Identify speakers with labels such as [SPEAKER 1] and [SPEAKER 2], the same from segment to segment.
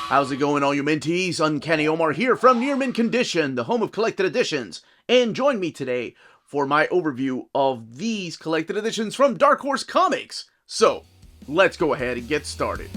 [SPEAKER 1] How's it going, all you minties? Uncanny Omar here from Near Mint Condition, the home of collected editions. And join me today for my overview of these collected editions from Dark Horse Comics. So, let's go ahead and get started.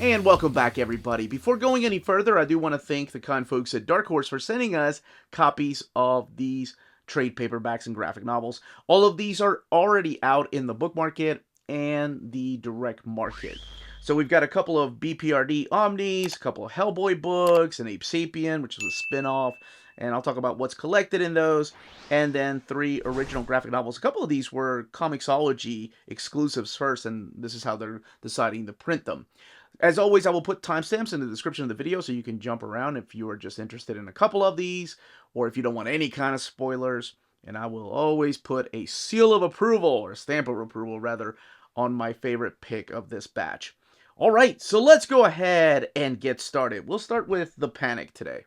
[SPEAKER 1] And welcome back, everybody. Before going any further, I do want to thank the kind folks at Dark Horse for sending us copies of these trade paperbacks and graphic novels. All of these are already out in the book market and the direct market. So we've got a couple of B.P.R.D. Omnis, a couple of Hellboy books, an Sapien, which is a spin-off, and I'll talk about what's collected in those, and then 3 original graphic novels. A couple of these were Comixology exclusives first, and this is how they're deciding to print them. As always, I will put timestamps in the description of the video so you can jump around if you are just interested in a couple of these, or if you don't want any kind of spoilers. And I will always put a seal of approval, or stamp of approval rather, on my favorite pick of this batch. Alright, so let's go ahead and get started. We'll start with The Panic today.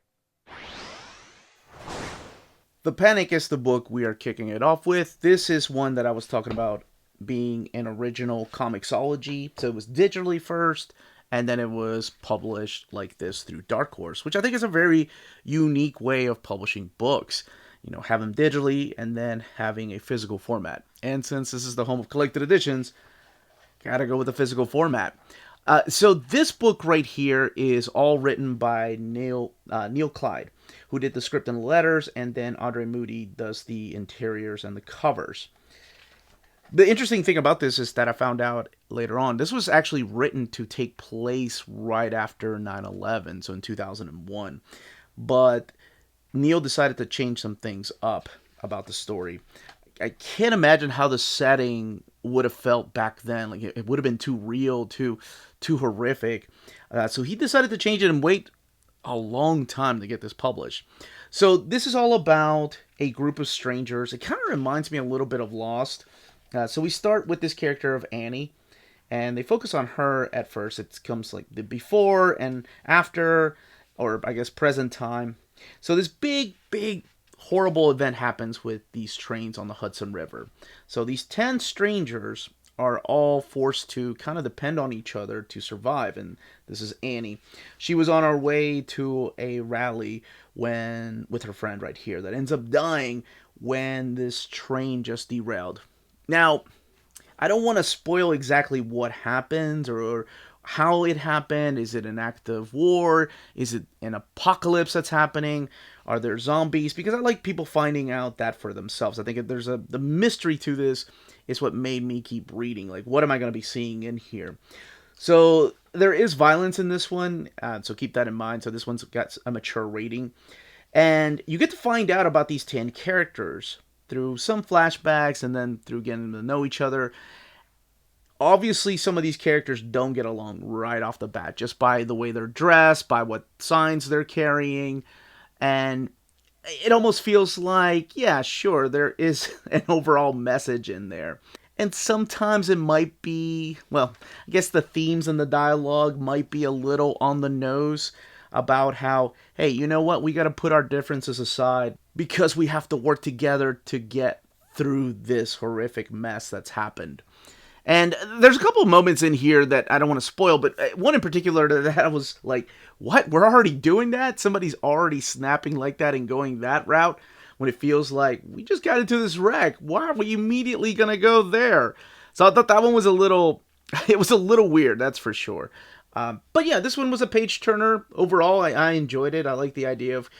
[SPEAKER 1] The Panic is the book we are kicking it off with. This is one that I was talking about being an original Comixology. So it was digitally first, and then it was published like this through Dark Horse, which I think is a very unique way of publishing books. You know, have them digitally and then having a physical format. And since this is the home of collected editions, gotta go with the physical format. So this book right here is all written by Neil Clyde, who did the script and the letters, and then Andre Moody does the interiors and the covers. The interesting thing about this is that I found out later on, this was actually written to take place right after 9/11, so in 2001. But Neil decided to change some things up about the story. I can't imagine how the setting would have felt back then. Like, it would have been too real, too horrific. So he decided to change it and wait a long time to get this published. So this is all about a group of strangers. It kind of reminds me a little bit of Lost. So we start with this character of Annie, and they focus on her at first. It comes like the before and after, or I guess present time. So this big, horrible event happens with these trains on the Hudson River. So these 10 strangers are all forced to kind of depend on each other to survive. And this is Annie. She was on her way to a rally with her friend right here that ends up dying when this train just derailed. Now, I don't want to spoil exactly what happens or how it happened. Is it an act of war? Is it an apocalypse that's happening? Are there zombies? Because I like people finding out that for themselves. I think if there's the mystery to this is what made me keep reading. Like, what am I going to be seeing in here? So there is violence in this one, so keep that in mind. So this one's got a mature rating. And you get to find out about these 10 characters through some flashbacks and then through getting to know each other. Obviously, some of these characters don't get along right off the bat, just by the way they're dressed, by what signs they're carrying, and it almost feels like, yeah, sure, there is an overall message in there. And sometimes it might be, well, I guess the themes and the dialogue might be a little on the nose about how, hey, you know what, we got to put our differences aside because we have to work together to get through this horrific mess that's happened. And there's a couple of moments in here that I don't want to spoil, but one in particular that I was like, what? We're already doing that? Somebody's already snapping like that and going that route when it feels like we just got into this wreck. Why are we immediately going to go there? So I thought that one was it was a little weird, that's for sure. But yeah, this one was a page turner. Overall, I enjoyed it. I like the idea of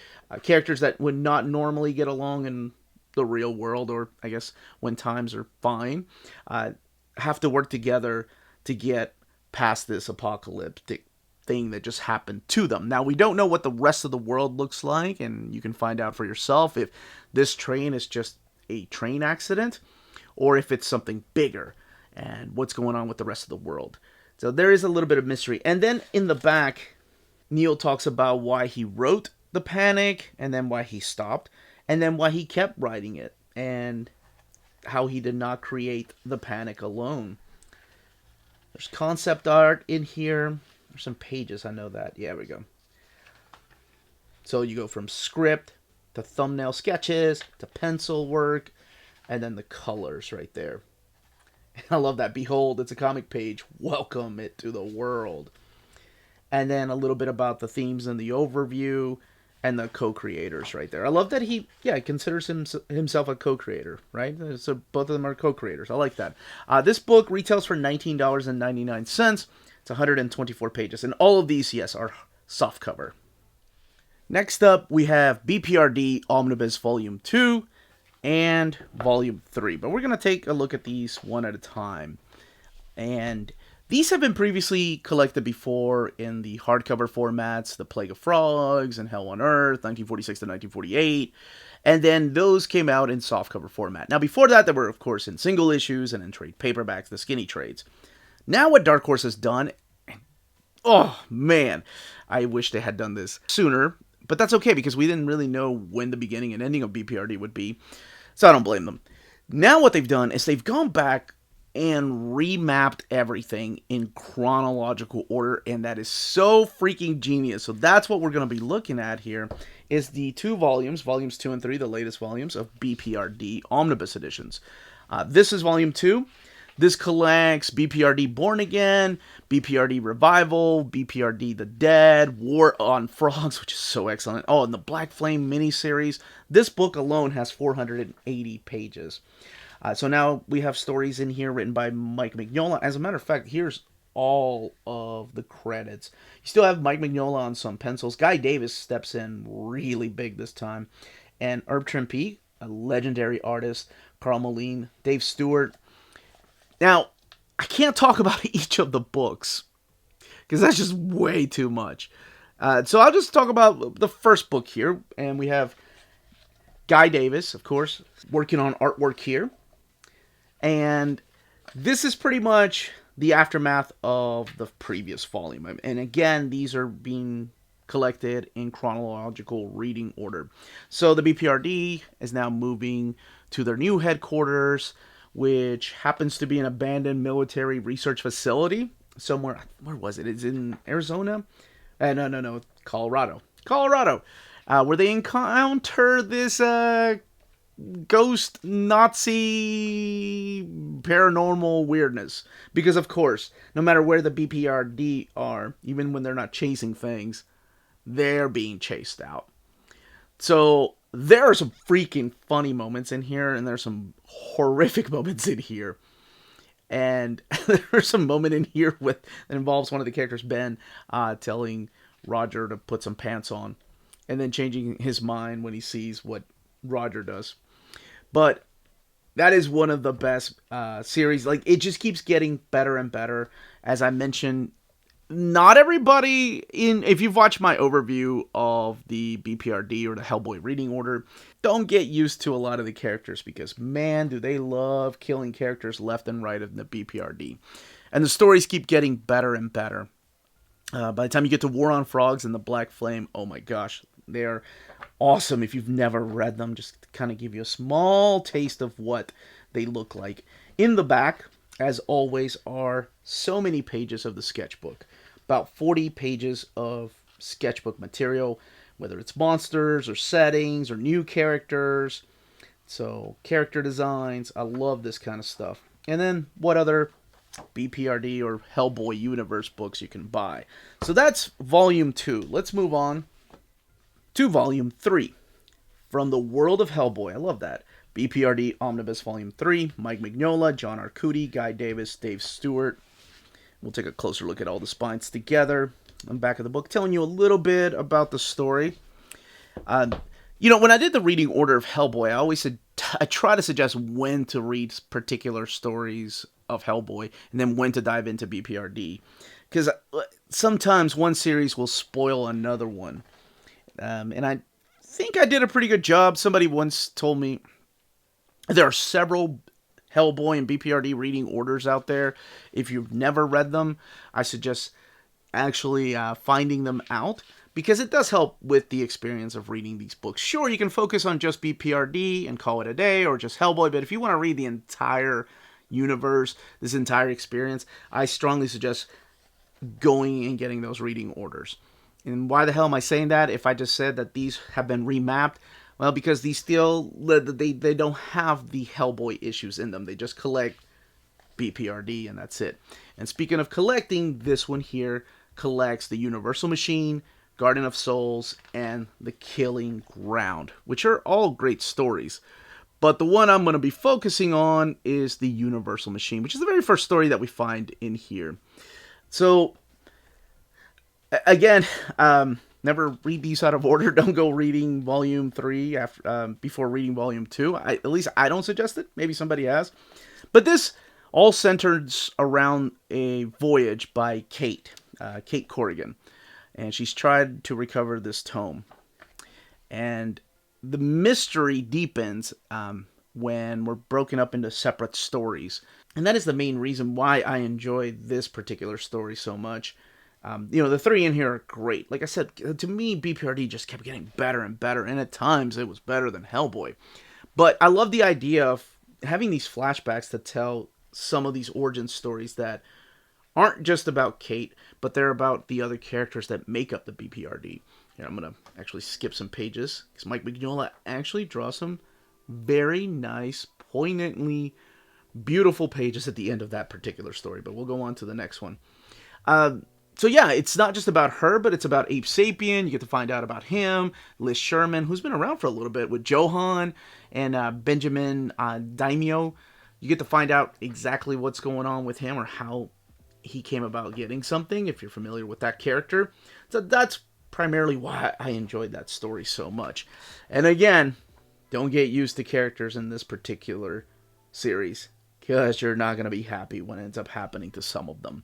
[SPEAKER 1] characters that would not normally get along in the real world, or I guess when times are fine, have to work together to get past this apocalyptic thing that just happened to them. Now, we don't know what the rest of the world looks like, and you can find out for yourself if this train is just a train accident or if it's something bigger and what's going on with the rest of the world. So there is a little bit of mystery. And then in the back, Neil talks about why he wrote The Panic, and then why he stopped, and then why he kept writing it, and how he did not create The Panic alone. There's concept art in here. There's some pages, I know that. Yeah, we go. So you go from script to thumbnail sketches to pencil work, and then the colors right there. I love that. Behold, it's a comic page. Welcome it to the world. And then a little bit about the themes and the overview and the co-creators right there. I love that he considers himself a co-creator, right? So both of them are co-creators. I like that. This book retails for $19.99. It's 124 pages, and all of these, yes, are softcover. Next up, we have B.P.R.D. Omnibus Volume 2 and Volume 3. But we're going to take a look at these one at a time. And these have been previously collected before in the hardcover formats, The Plague of Frogs and Hell on Earth, 1946 to 1948. And then those came out in softcover format. Now, before that, they were, of course, in single issues and in trade paperbacks, the skinny trades. Now what Dark Horse has done, oh, man, I wish they had done this sooner. But that's okay, because we didn't really know when the beginning and ending of B.P.R.D. would be. So I don't blame them. Now what they've done is they've gone back and remapped everything in chronological order, and that is so freaking genius. So that's what we're going to be looking at here, is the two volumes, volumes 2 and 3, the latest volumes of B.P.R.D. Omnibus editions. This is volume 2. This collects B.P.R.D. Born Again, B.P.R.D. Revival, B.P.R.D. The Dead, War on Frogs, which is so excellent. Oh, and the Black Flame miniseries. This book alone has 480 pages. So now we have stories in here written by Mike Mignola. As a matter of fact, here's all of the credits. You still have Mike Mignola on some pencils. Guy Davis steps in really big this time. And Herb Trimpe, a legendary artist. Carl Moline, Dave Stewart. Now, I can't talk about each of the books, because that's just way too much. So I'll just talk about the first book here. And we have Guy Davis, of course, working on artwork here. And this is pretty much the aftermath of the previous volume. And again, these are being collected in chronological reading order. So the B.P.R.D. is now moving to their new headquarters, which happens to be an abandoned military research facility somewhere. Where was it? It's in Arizona? No, Colorado. Where they encounter this ghost Nazi paranormal weirdness. Because, of course, no matter where the B.P.R.D. are, even when they're not chasing things, they're being chased out. So there are some freaking funny moments in here, and there's some horrific moments in here. And there's some moment in here that involves one of the characters, Ben, telling Roger to put some pants on, and then changing his mind when he sees what Roger does. But that is one of the best series. Like, it just keeps getting better and better. As I mentioned, not everybody if you've watched my overview of the B.P.R.D. or the Hellboy reading order, don't get used to a lot of the characters, because man, do they love killing characters left and right in the B.P.R.D. And the stories keep getting better and better. By the time you get to War on Frogs and the Black Flame, oh my gosh, they are awesome. If you've never read them, just to kind of give you a small taste of what they look like. In the back, as always, are so many pages of the sketchbook. About 40 pages of sketchbook material, whether it's monsters or settings or new characters. So, character designs. I love this kind of stuff. And then what other B.P.R.D. or Hellboy universe books you can buy. So that's volume 2. Let's move on to volume 3. From the World of Hellboy. I love that. B.P.R.D. Omnibus Volume 3. Mike Mignola, John Arcudi, Guy Davis, Dave Stewart. We'll take a closer look at all the spines together. On the back of the book, telling you a little bit about the story. When I did the reading order of Hellboy, I try to suggest when to read particular stories of Hellboy, and then when to dive into B.P.R.D. Because sometimes one series will spoil another one. And I think I did a pretty good job. Somebody once told me there are several Hellboy and B.P.R.D. reading orders out there. If you've never read them, I suggest actually finding them out, because it does help with the experience of reading these books. Sure, you can focus on just B.P.R.D. and call it a day, or just Hellboy, but if you want to read the entire universe, this entire experience, I strongly suggest going and getting those reading orders. And why the hell am I saying that if I just said that these have been remapped? Well, because these still, they don't have the Hellboy issues in them. They just collect B.P.R.D, and that's it. And speaking of collecting, this one here collects the Universal Machine, Garden of Souls, and The Killing Ground, which are all great stories. But the one I'm going to be focusing on is the Universal Machine, which is the very first story that we find in here. So, again, never read these out of order. Don't go reading volume 3 before reading volume 2. At least I don't suggest it. Maybe somebody has. But this all centers around a voyage by Kate Corrigan. And she's tried to recover this tome. And the mystery deepens when we're broken up into separate stories. And that is the main reason why I enjoy this particular story so much. The 3 in here are great. Like I said, to me, B.P.R.D just kept getting better and better. And at times, it was better than Hellboy. But I love the idea of having these flashbacks to tell some of these origin stories that aren't just about Kate, but they're about the other characters that make up the B.P.R.D. Here, I'm going to actually skip some pages, because Mike Mignola actually draws some very nice, poignantly beautiful pages at the end of that particular story, but we'll go on to the next one. So yeah, it's not just about her, but it's about Ape Sapien. You get to find out about him, Liz Sherman, who's been around for a little bit, with Johan and Benjamin Daimyo. You get to find out exactly what's going on with him, or how he came about getting something, if you're familiar with that character. So that's primarily why I enjoyed that story so much. And again, don't get used to characters in this particular series, because you're not going to be happy when it ends up happening to some of them.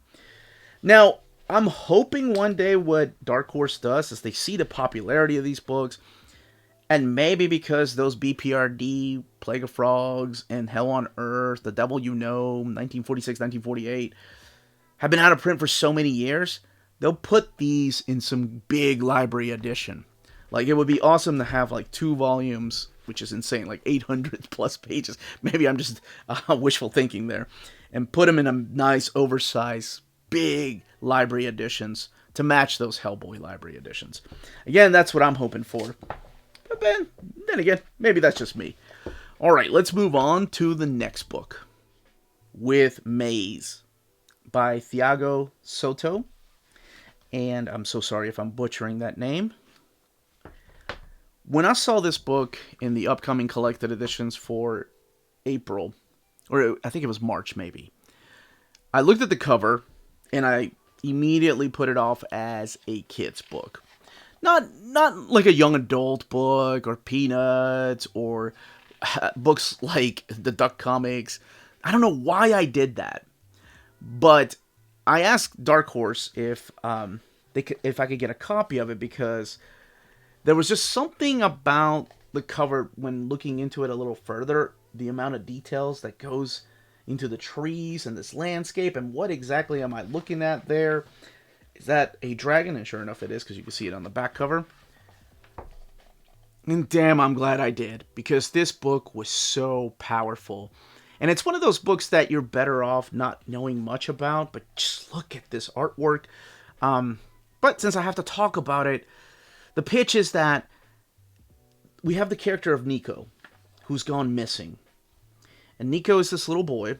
[SPEAKER 1] Now, I'm hoping one day what Dark Horse does is they see the popularity of these books, and maybe because those B.P.R.D, Plague of Frogs, and Hell on Earth, The Devil You Know, 1946, 1948, have been out of print for so many years, they'll put these in some big library edition. Like, it would be awesome to have, like, 2 volumes, which is insane, like 800 plus pages. Maybe I'm just wishful thinking there. And put them in a nice, oversized, big library editions to match those Hellboy library editions. Again, that's what I'm hoping for. But then again, maybe that's just me. Alright, let's move on to the next book. With Maze by Thiago Soto. And I'm so sorry if I'm butchering that name. When I saw this book in the upcoming collected editions for April, or I think it was March maybe, I looked at the cover and I immediately put it off as a kid's book. Not like a young adult book or Peanuts or books like the Duck Comics. I don't know why I did that, but I asked Dark Horse if I could get a copy of it, because there was just something about the cover when looking into it a little further, the amount of details that goes into the trees and this landscape, and what exactly am I looking at there? Is that a dragon? And sure enough it is, because you can see it on the back cover. And damn, I'm glad I did, because this book was so powerful. And it's one of those books that you're better off not knowing much about, but just look at this artwork. But since I have to talk about it, the pitch is that we have the character of Nico, who's gone missing. And Nico is this little boy,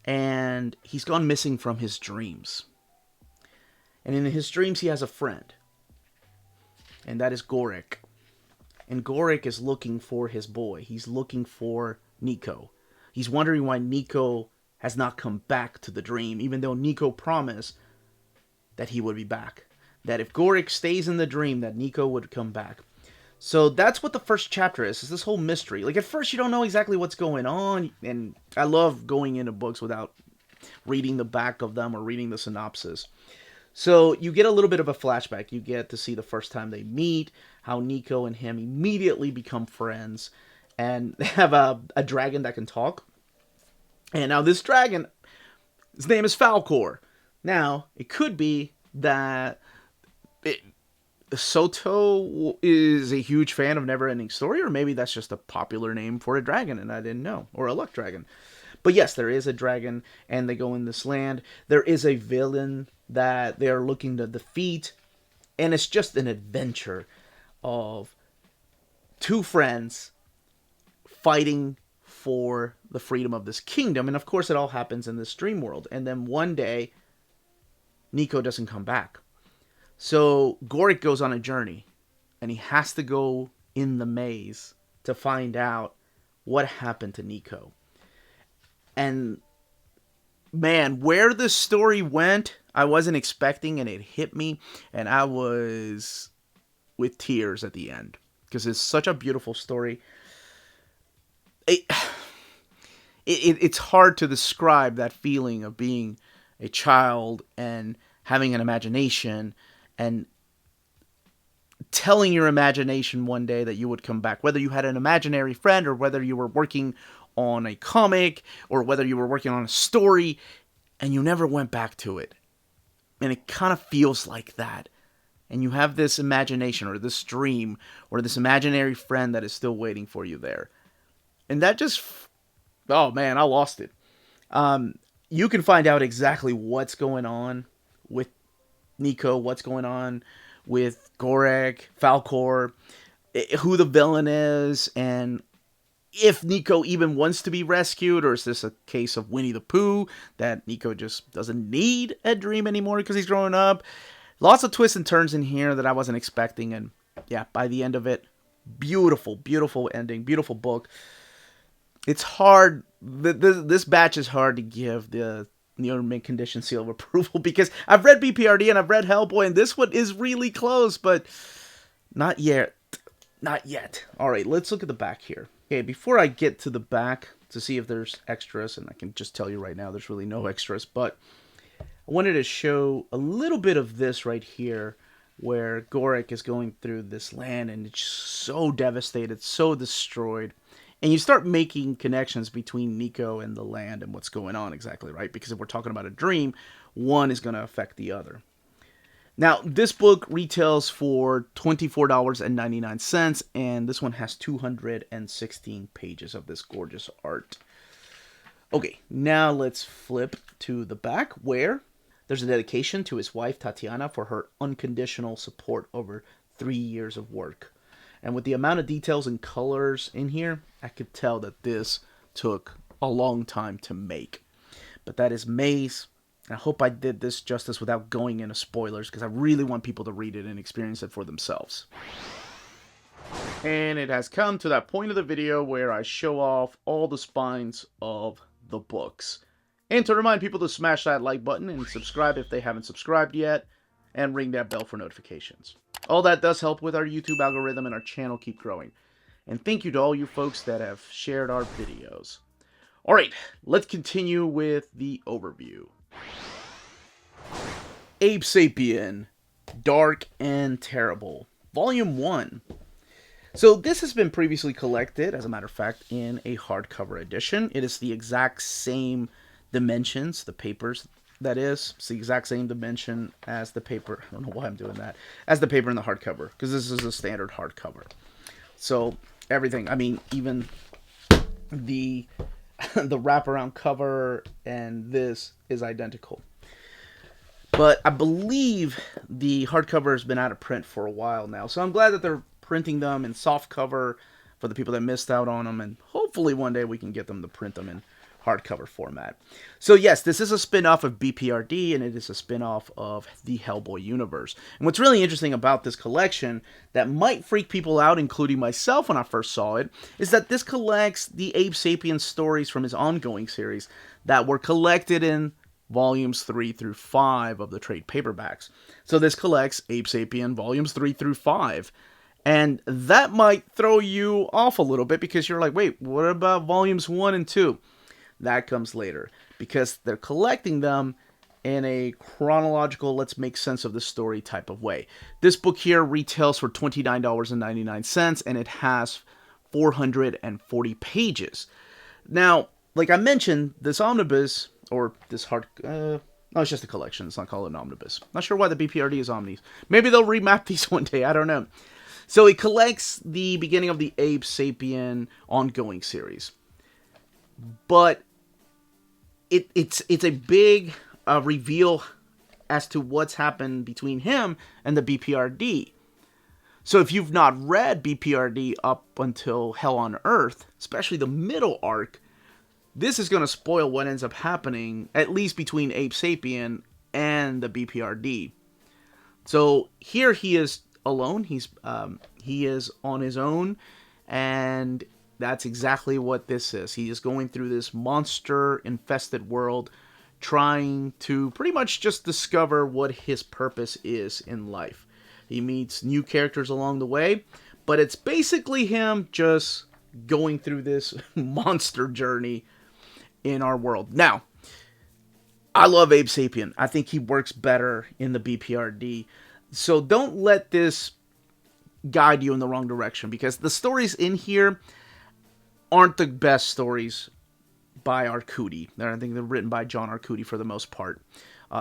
[SPEAKER 1] and he's gone missing from his dreams. And in his dreams, he has a friend, and that is Gorik. And Gorik is looking for his boy. He's looking for Nico. He's wondering why Nico has not come back to the dream, even though Nico promised that he would be back. That if Gorik stays in the dream, that Nico would come back. So that's what the first chapter is this whole mystery. Like, at first you don't know exactly what's going on, and I love going into books without reading the back of them or reading the synopsis. So you get a little bit of a flashback. You get to see the first time they meet, how Nico and him immediately become friends, and they have a dragon that can talk. And now this dragon, his name is Falcor. Now, it could be that Soto is a huge fan of Neverending Story, or maybe that's just a popular name for a dragon and I didn't know, or a luck dragon. But yes, there is a dragon, and they go in this land. There is a villain that they're looking to defeat, and it's just an adventure of 2 friends fighting for the freedom of this kingdom. And of course, it all happens in this dream world. And then one day, Nico doesn't come back. So Gorik goes on a journey, and he has to go in the maze to find out what happened to Nico. And man, where the story went, I wasn't expecting, and it hit me, and I was with tears at the end, because it's such a beautiful story. It's hard to describe that feeling of being a child and having an imagination and telling your imagination one day that you would come back, whether you had an imaginary friend or whether you were working on a comic or whether you were working on a story and you never went back to it. And it kind of feels like that. And you have this imagination or this dream or this imaginary friend that is still waiting for you there. And that just, oh man, I lost it. You can find out exactly what's going on with Nico, what's going on with Gorik, Falkor, who the villain is, and if Nico even wants to be rescued, or is this a case of Winnie the Pooh, that Nico just doesn't need a dream anymore because he's growing up. Lots of twists and turns in here that I wasn't expecting, and yeah, by the end of it, beautiful, beautiful ending, beautiful book. It's hard, this batch is hard to give the Near Mint Condition seal of approval, because I've read B.P.R.D. and I've read Hellboy, and this one is really close, but not yet. Not yet. Alright, let's look at the back here. Okay, before I get to the back to see if there's extras, and I can just tell you right now there's really no extras, but I wanted to show a little bit of this right here, where Gorik is going through this land, and it's so devastated, so destroyed. And you start making connections between Nico and the land and what's going on exactly, right? Because if we're talking about a dream, one is going to affect the other. Now, this book retails for $24.99, and this one has 216 pages of this gorgeous art. Okay, now let's flip to the back, where there's a dedication to his wife, Tatiana, for her unconditional support over 3 years of work. And with the amount of details and colors in here, I could tell that this took a long time to make. But that is Maze. I hope I did this justice without going into spoilers, because I really want people to read it and experience it for themselves. And it has come to that point of the video where I show off all the spines of the books. And to remind people to smash that like button and subscribe if they haven't subscribed yet, and ring that bell for notifications. All that does help with our YouTube algorithm and our channel keep growing. And thank you to all you folks that have shared our videos. Alright, let's continue with the overview. Ape Sapien, Dark and Terrible, Volume 1. So this has been previously collected, as a matter of fact, in a hardcover edition. It is the exact same dimensions, the papers, that is. It's the exact same dimension as the paper. I don't know why I'm doing that. As the paper in the hardcover, because this is a standard hardcover. So everything, I mean, even the wraparound cover and this is identical. But I believe the hardcover has been out of print for a while now. So I'm glad that they're printing them in soft cover for the people that missed out on them. And hopefully one day we can get them to print them in hardcover format. So yes, this is a spin-off of B.P.R.D. and it is a spin-off of the Hellboy universe. And what's really interesting about this collection that might freak people out, including myself when I first saw it, is that this collects the Ape Sapien stories from his ongoing series that were collected in volumes 3 through 5 of the trade paperbacks. So this collects Ape Sapien volumes 3 through 5. And that might throw you off a little bit, because you're like, wait, what about volumes 1 and 2? That comes later, because they're collecting them in a chronological, let's make sense of the story type of way. This book here retails for $29.99, and it has 440 pages. Now, like I mentioned, this omnibus, or this no, it's just a collection. It's not called an omnibus. Not sure why the B.P.R.D. is omnis. Maybe they'll remap these one day. I don't know. So it collects the beginning of the Ape Sapien ongoing series. But it's a big reveal as to what's happened between him and the B.P.R.D. So if you've not read B.P.R.D. up until Hell on Earth, especially the middle arc, This is going to spoil what ends up happening, at least between Ape Sapien and the B.P.R.D. So here he is alone. He is on his own, and that's exactly what this is. He is going through this monster-infested world, trying to pretty much just discover what his purpose is in life. He meets new characters along the way, but it's basically him just going through this monster journey in our world. Now, I love Abe Sapien. I think he works better in the B.P.R.D. So don't let this guide you in the wrong direction, because the stories in here aren't the best stories by Arcudi. I think they're written by John Arcudi for the most part.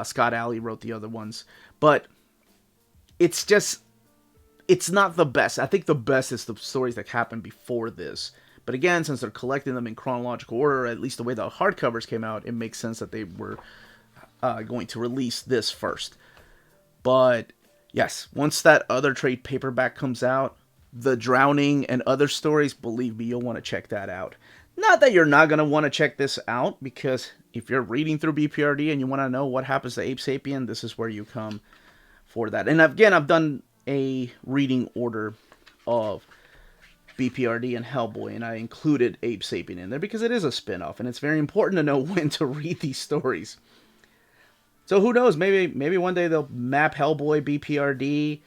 [SPEAKER 1] Scott Alley wrote the other ones. But it's not the best. I think the best is the stories that happened before this. But again, since they're collecting them in chronological order, at least the way the hardcovers came out, it makes sense that they were going to release this first. But yes, once that other trade paperback comes out, The Drowning and other stories, believe me, you'll want to check that out. Not that you're not going to want to check this out, because if you're reading through B.P.R.D. and you want to know what happens to Ape Sapien, this is where you come for that. And again, I've done a reading order of B.P.R.D. and Hellboy, and I included Ape Sapien in there because it is a spin-off, and it's very important to know when to read these stories. So who knows, maybe one day they'll map Hellboy, B.P.R.D.,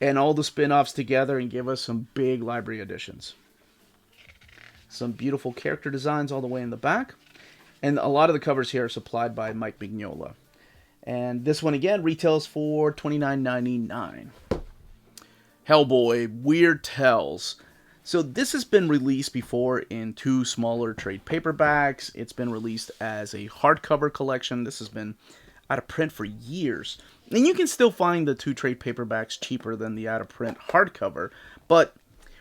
[SPEAKER 1] and all the spin-offs together and give us some big library editions. Some beautiful character designs all the way in the back. And a lot of the covers here are supplied by Mike Mignola. And this one again retails for $29.99. Hellboy, Weird Tales. So this has been released before in 2 smaller trade paperbacks. It's been released as a hardcover collection. This has been out of print for years. And you can still find the 2 trade paperbacks cheaper than the out of print hardcover. But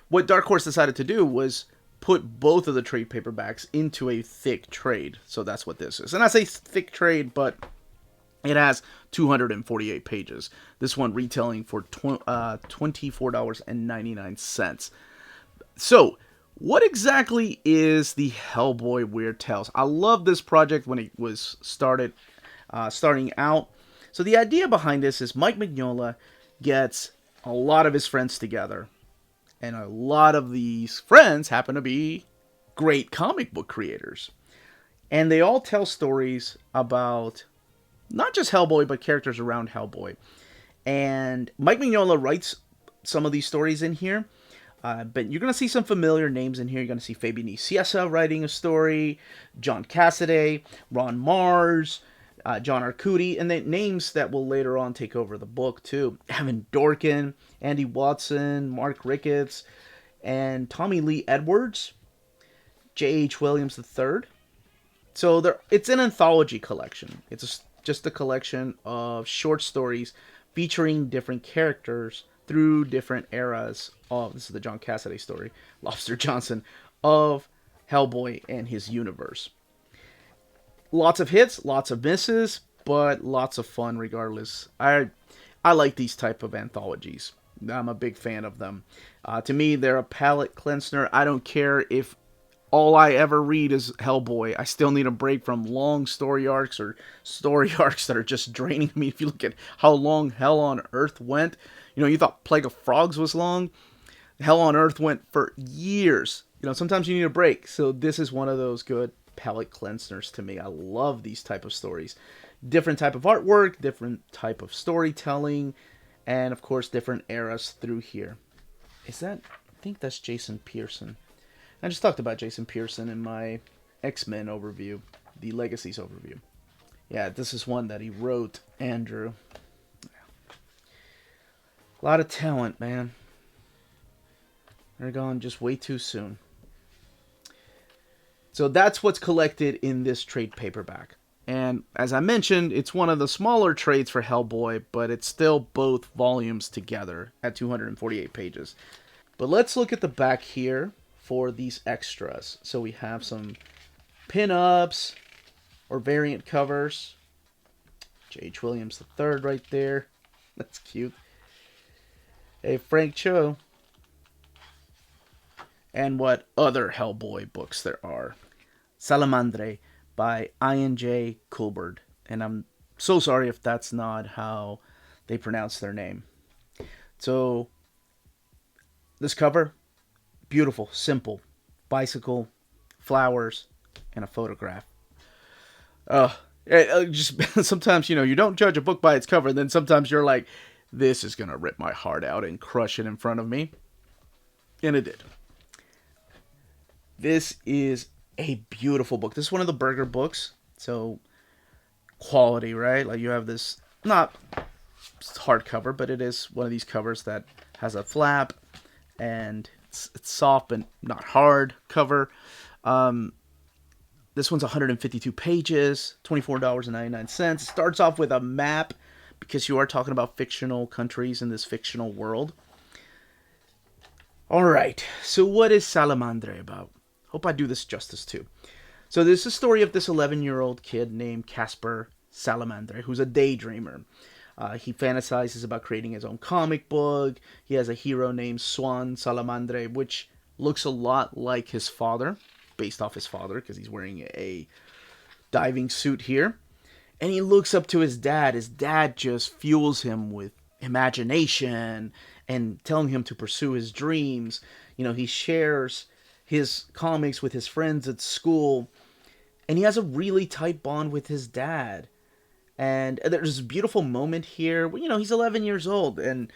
[SPEAKER 1] what Dark Horse decided to do was put both of the trade paperbacks into a thick trade. So that's what this is. And I say thick trade, but it has 248 pages. This one retailing for $24.99. So, what exactly is the Hellboy Weird Tales? I love this project when it was starting out. So the idea behind this is Mike Mignola gets a lot of his friends together. And a lot of these friends happen to be great comic book creators. And they all tell stories about not just Hellboy, but characters around Hellboy. And Mike Mignola writes some of these stories in here. But you're going to see some familiar names in here. You're going to see Fabian Nicieza writing a story, John Cassaday, Ron Mars, John Arcudi, and the names that will later on take over the book too. Evan Dorkin, Andy Watson, Mark Ricketts, and Tommy Lee Edwards, J.H. Williams III. So it's an anthology collection. It's just a collection of short stories featuring different characters through different eras of, this is the John Cassaday story, Lobster Johnson, of Hellboy and his universe. Lots of hits, lots of misses, but lots of fun regardless. I like these type of anthologies. I'm a big fan of them. To me, they're a palate cleanser. I don't care if all I ever read is Hellboy. I still need a break from long story arcs or story arcs that are just draining me. If you look at how long Hell on Earth went, you thought Plague of Frogs was long. Hell on Earth went for years. Sometimes you need a break. So this is one of those good palate cleansers to me. I love these type of stories. Different type of artwork, different type of storytelling, and of course different eras through here. I think that's Jason Pearson. I just talked about Jason Pearson in my X-Men overview, the Legacies overview. Yeah, this is one that he wrote, Andrew. A lot of talent, man. They're gone just way too soon. So that's what's collected in this trade paperback. And as I mentioned, it's one of the smaller trades for Hellboy, but it's still both volumes together at 248 pages. But let's look at the back here for these extras. So we have some pin-ups or variant covers. J.H. Williams III right there. That's cute. A Frank Cho. And what other Hellboy books there are. Salamandre by I.N.J. Kolb. And I'm so sorry if that's not how they pronounce their name. So, this cover, beautiful, simple. Bicycle, flowers, and a photograph. Just sometimes, you don't judge a book by its cover, and then sometimes you're like, this is going to rip my heart out and crush it in front of me. And it did. This is a beautiful book. This is one of the Burger books. So, quality, right? Like, you have this, not hardcover, but it is one of these covers that has a flap, and it's soft but not hard cover. This one's 152 pages, $24.99. It starts off with a map, because you are talking about fictional countries in this fictional world. All right, so what is Salamandre about? Hope I do this justice too. So this is a story of this 11-year-old kid named Casper Salamandre, who's a daydreamer. He fantasizes about creating his own comic book. He has a hero named Swan Salamandre, which looks a lot like his father, based off his father, because he's wearing a diving suit here. And he looks up to his dad. His dad just fuels him with imagination and telling him to pursue his dreams. He shares his comics with his friends at school, and he has a really tight bond with his dad. And there's a beautiful moment here where, he's 11 years old, and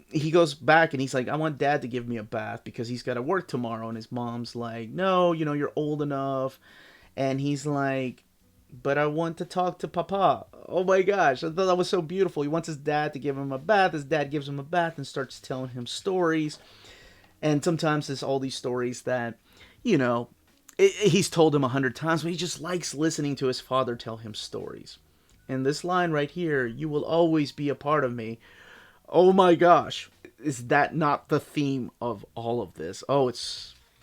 [SPEAKER 1] he goes back and he's like, I want dad to give me a bath because he's got to work tomorrow. And his mom's like, no, you're old enough. And he's like, but I want to talk to Papa. Oh my gosh, I thought that was so beautiful. He wants his dad to give him a bath. His dad gives him a bath and starts telling him stories. And sometimes there's all these stories that, he's told him 100 times, but he just likes listening to his father tell him stories. And this line right here, you will always be a part of me. Oh my gosh, is that not the theme of all of this? Oh, of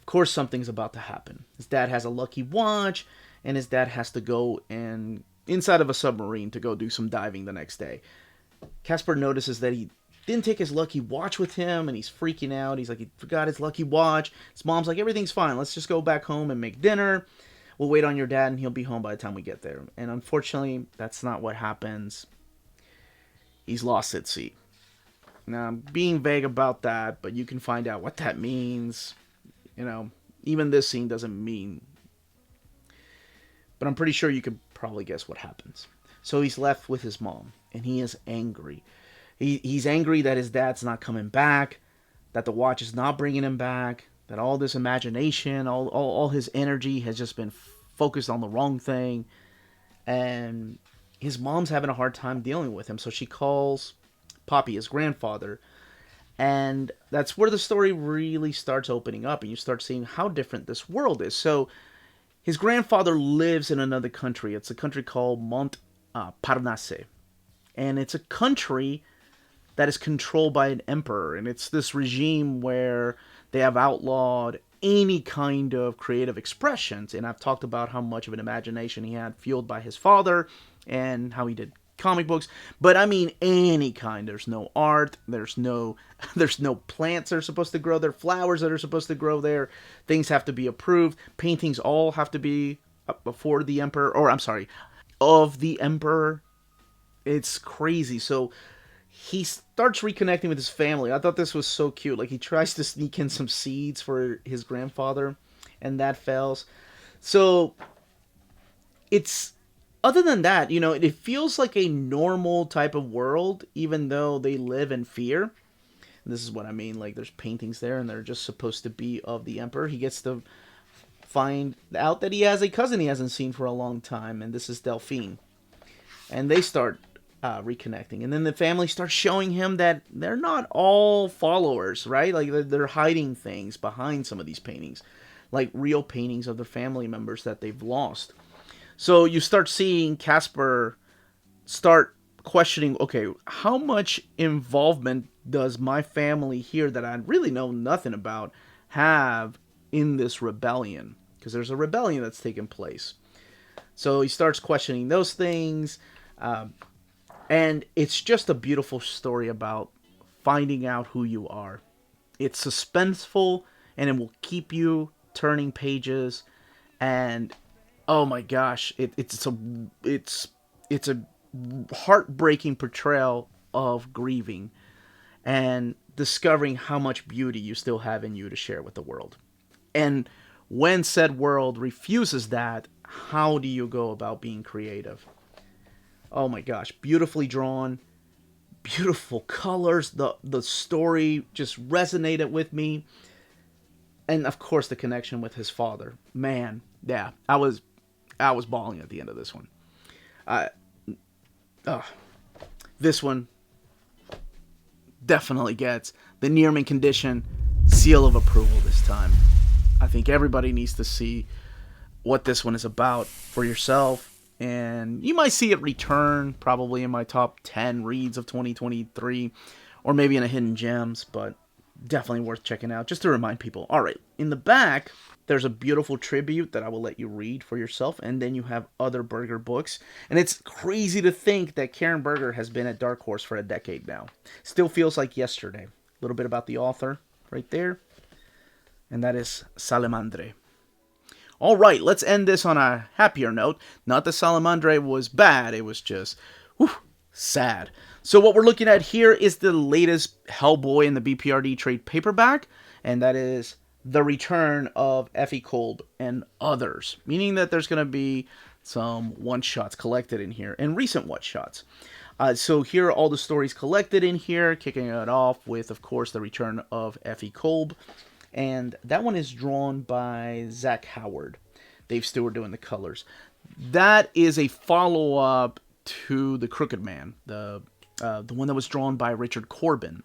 [SPEAKER 1] course something's about to happen. His dad has a lucky watch, and his dad has to go inside of a submarine to go do some diving the next day. Casper notices that he didn't take his lucky watch with him, and he's freaking out. He's like, he forgot his lucky watch. His mom's like, everything's fine. Let's just go back home and make dinner. We'll wait on your dad, and he'll be home by the time we get there. And unfortunately, that's not what happens. He's lost at sea. Now, I'm being vague about that, but you can find out what that means. Even this scene doesn't mean. But I'm pretty sure you could probably guess what happens. So he's left with his mom, and he is angry. He's angry that his dad's not coming back, that the watch is not bringing him back, that all this imagination, all his energy has just been focused on the wrong thing. And his mom's having a hard time dealing with him, so she calls Poppy, his grandfather. And that's where the story really starts opening up, and you start seeing how different this world is. So his grandfather lives in another country. It's a country called Montparnasse. And it's a country that is controlled by an emperor. And it's this regime where they have outlawed any kind of creative expressions. And I've talked about how much of an imagination he had fueled by his father and how he did comic books. But I mean any kind. There's no art. There's no plants that are supposed to grow there. Flowers that are supposed to grow there. Things have to be approved. Paintings all have to be before the emperor. Or I'm sorry, of the emperor. It's crazy. So he starts reconnecting with his family. I thought this was so cute. Like, he tries to sneak in some seeds for his grandfather, and that fails. So it's, other than that, it feels like a normal type of world, even though they live in fear. And this is what I mean. Like, there's paintings there, and they're just supposed to be of the emperor. He gets to find out that he has a cousin he hasn't seen for a long time, and this is Delphine. And they start reconnecting, and then the family starts showing him that they're not all followers, right? Like, they're hiding things behind some of these paintings, like real paintings of their family members that they've lost. So you start seeing Casper start questioning, okay, how much involvement does my family here that I really know nothing about have in this rebellion? Because there's a rebellion that's taken place. So he starts questioning those things. And it's just a beautiful story about finding out who you are. It's suspenseful, and it will keep you turning pages. And Oh my gosh, it's a heartbreaking portrayal of grieving and discovering how much beauty you still have in you to share with the world. And when said world refuses that, how do you go about being creative? Oh my gosh, beautifully drawn, beautiful colors. The story just resonated with me, and of course the connection with his father. Man, yeah, I was bawling at the end of this one. Uh, this one definitely gets the Nearman condition seal of approval this time. I think everybody needs to see what this one is about for yourself. And you might see it return probably in my top 10 reads of 2023 or maybe in a hidden gems, but definitely worth checking out just to remind people. All right, in the back, there's a beautiful tribute that I will let you read for yourself, and then you have other Berger books. And it's crazy to think that Karen Berger has been at Dark Horse for a decade now. Still feels like yesterday. A little bit about the author right there, and that is Salamandre. All right, let's end this on a happier note. Not that Salamandre was bad, it was just sad. So what we're looking at here is the latest Hellboy in the B.P.R.D. trade paperback, and that is the return of Effie, Kolb, and others, meaning that there's going to be some one-shots collected in here, and recent one-shots. So here are all the stories collected in here, kicking it off with, of course, the return of Effie, Kolb. And that one is drawn by Zach Howard. Dave Stewart doing the colors. That is a follow-up to The Crooked Man, the one that was drawn by Richard Corbin.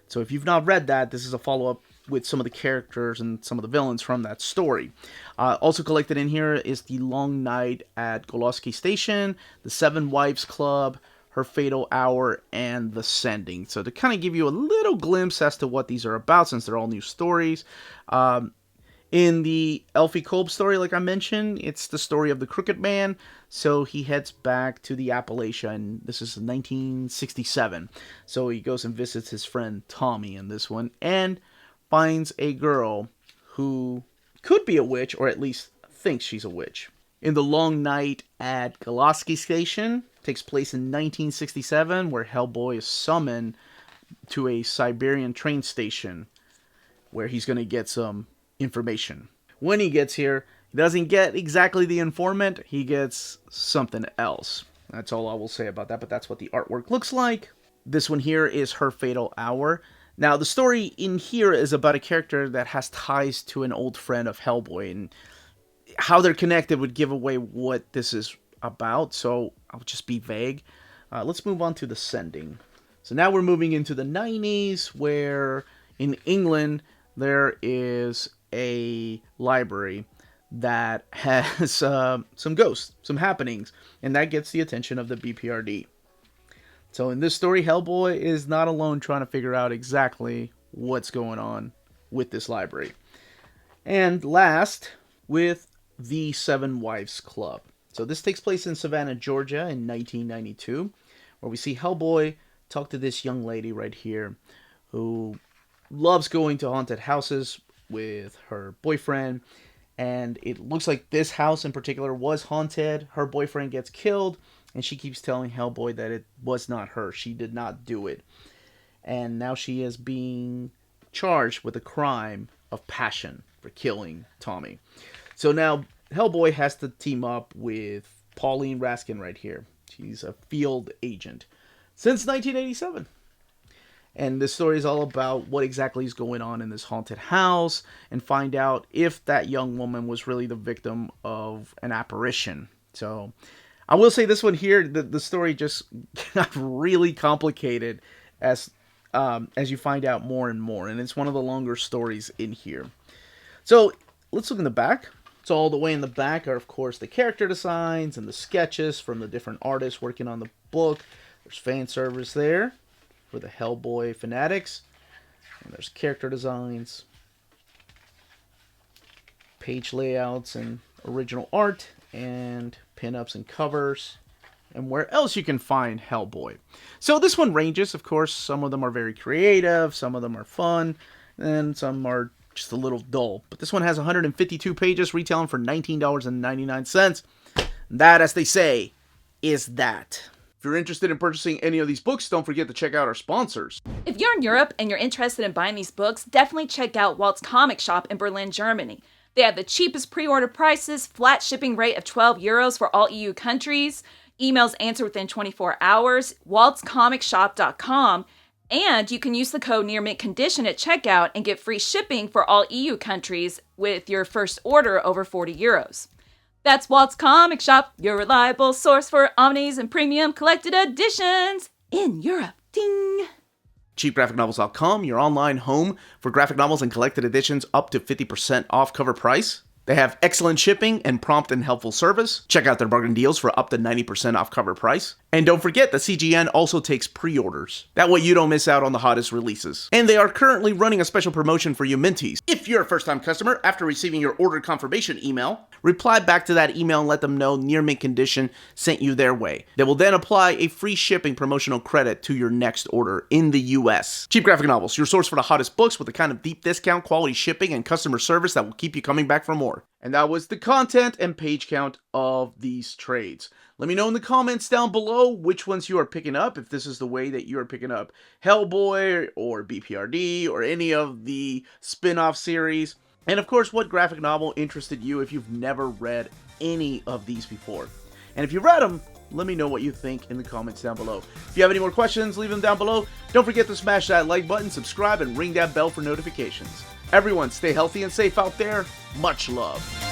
[SPEAKER 1] So if you've not read that, this is a follow-up with some of the characters and some of the villains from that story. Also collected in here is The Long Night at Goloski Station, The Seven Wives Club, Her Fatal Hour, and The Sending. So to kind of give you a little glimpse as to what these are about, since they're all new stories. In the Effie Kolb story, like I mentioned, it's the story of the Crooked Man. So he heads back to the Appalachia, and this is 1967. So he goes and visits his friend Tommy in this one, and finds a girl who could be a witch, or at least thinks she's a witch. In The Long Night at Goloski Station, takes place in 1967, where Hellboy is summoned to a Siberian train station where he's going to get some information. When he gets here, he doesn't get exactly the informant, he gets something else. That's all I will say about that, but that's what the artwork looks like. This one here is Her Fatal Hour. Now, the story in here is about a character that has ties to an old friend of Hellboy, and how they're connected would give away what this is about, so I'll just be vague. Let's move on to The Sending. So now we're moving into the 90s, where in England there is a library that has some ghosts, some happenings, and that gets the attention of the B.P.R.D. So in this story, Hellboy is not alone trying to figure out exactly what's going on with this library. And last, with The Seven Wives Club. So this takes place in Savannah, Georgia in 1992, where we see Hellboy talk to this young lady right here who loves going to haunted houses with her boyfriend, and it looks like this house in particular was haunted. Her boyfriend gets killed, and she keeps telling Hellboy that it was not her. She did not do it. And now she is being charged with the crime of passion for killing Tommy. So now Hellboy has to team up with Pauline Raskin right here. She's a field agent since 1987. And this story is all about what exactly is going on in this haunted house, and find out if that young woman was really the victim of an apparition. So I will say this one here, the story just got really complicated as you find out more and more. And it's one of the longer stories in here. So let's look in the back. So all the way in the back are, of course, the character designs and the sketches from the different artists working on the book. There's fan service there for the Hellboy fanatics. And there's character designs, page layouts and original art, and pinups and covers, and where else you can find Hellboy. So this one ranges, of course. Some of them are very creative, some of them are fun, and some are just a little dull. But this one has 152 pages, retailing for $19.99. That, as they say, is that. If you're interested in purchasing any of these books, don't forget to check out our sponsors.
[SPEAKER 2] If you're in Europe and you're interested in buying these books, definitely check out Walt's Comic Shop in Berlin, Germany. They have the cheapest pre-order prices, flat shipping rate of €12 for all EU countries, emails answered within 24 hours, waltscomicshop.com, and you can use the code nearmintcondition at checkout and get free shipping for all EU countries with your first order over €40. That's Walt's Comic Shop, your reliable source for omnis and premium collected editions in Europe. Ding!
[SPEAKER 1] cheapgraphicnovels.com, your online home for graphic novels and collected editions up to 50% off cover price. They have excellent shipping and prompt and helpful service. Check out their bargain deals for up to 90% off cover price. And don't forget that CGN also takes pre-orders. That way you don't miss out on the hottest releases. And they are currently running a special promotion for you Minties. If you're a first-time customer, after receiving your order confirmation email, reply back to that email and let them know Near Mint Condition sent you their way. They will then apply a free shipping promotional credit to your next order in the US. Cheap Graphic Novels, your source for the hottest books with the kind of deep discount, quality shipping, and customer service that will keep you coming back for more. And that was the content and page count of these trades. Let me know in the comments down below which ones you are picking up, if this is the way that you are picking up Hellboy or B.P.R.D. or any of the spin-off series. And of course, what graphic novel interested you if you've never read any of these before. And if you read them, let me know what you think in the comments down below. If you have any more questions, leave them down below. Don't forget to smash that like button, subscribe, and ring that bell for notifications. Everyone, stay healthy and safe out there. Much love.